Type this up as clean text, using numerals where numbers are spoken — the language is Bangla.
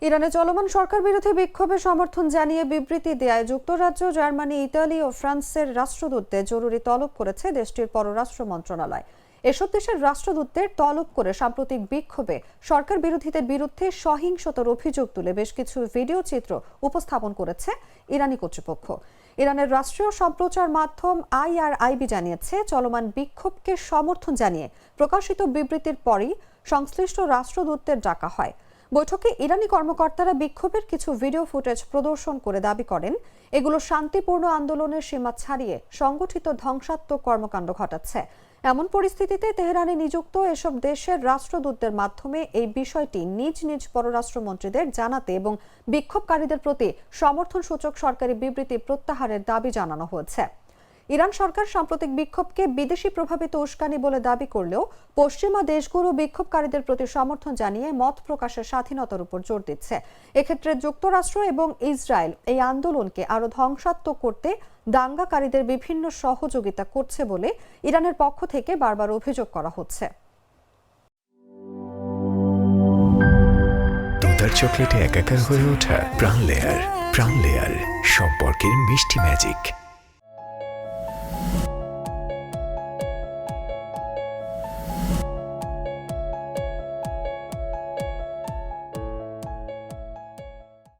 ইরানে চলমান সরকার বিরোধী বিক্ষোভে সমর্থন জানিয়ে বিবৃতি দেয় যুক্তরাজ্য, জার্মানি, ইতালি ও ফ্রান্সের রাষ্ট্রদূতদের জরুরি তলব করেছে দেশটির পররাষ্ট্র মন্ত্রণালয়। এসব দেশের রাষ্ট্রদূতদের তলব করে সাম্প্রতিক বিক্ষোভে সরকার বিরোধীদের বিরুদ্ধে সহিংসতার অভিযোগ তুলে বেশ কিছু ভিডিও চিত্র উপস্থাপন করেছে ইরানি কর্তৃপক্ষ। ইরানের রাষ্ট্রীয় সম্প্রচার মাধ্যম IRIB জানিয়েছে, চলমান বিক্ষোভকে সমর্থন জানিয়ে প্রকাশিত বিবৃতির পরই সংশ্লিষ্ট রাষ্ট্রদূতদের ডাকা হয়। বৈঠকে ইরানি কর্মকর্তারা বিক্ষোভের কিছু ভিডিও ফুটেজ প্রদর্শন করে দাবি করেন, এগুলো শান্তিপূর্ণ আন্দোলনের সীমা ছাড়িয়ে সংগঠিত ধ্বংসাত্মক কর্মকাণ্ড ঘটাচ্ছে। এমন পরিস্থিতিতে তেহরানে নিযুক্ত এসব দেশের রাষ্ট্রদূতদের মাধ্যমে এই বিষয়টি নিজ নিজ পররাষ্ট্রমন্ত্রীদের জানাতে এবং বিক্ষোভকারীদের প্রতি সমর্থনসূচক সরকারি বিবৃতি প্রত্যাহারের দাবি জানানো হয়েছে। ইরান সরকার সাম্প্রতিক বিক্ষোভকে বিদেশি প্রভাবিত উস্কানি বলে দাবি করলেও পশ্চিমা দেশগুলো বিক্ষোভকারীদের প্রতি সমর্থন জানিয়ে মত প্রকাশের স্বাধীনতার উপর জোর দিচ্ছে। এক্ষেত্রে যুক্তরাষ্ট্র এবং ইসরায়েল এই আন্দোলনকে আরো ধ্বংসাত্মক করতে দাঙ্গাকারীদের বিভিন্ন সহযোগিতা করছে বলে ইরানের পক্ষ থেকে বারবার অভিযোগ করা হচ্ছে। দুধার চকলেটে একাকার হয়ে ওঠা প্রাণ লেয়ার সম্পর্কের মিষ্টি ম্যাজিক।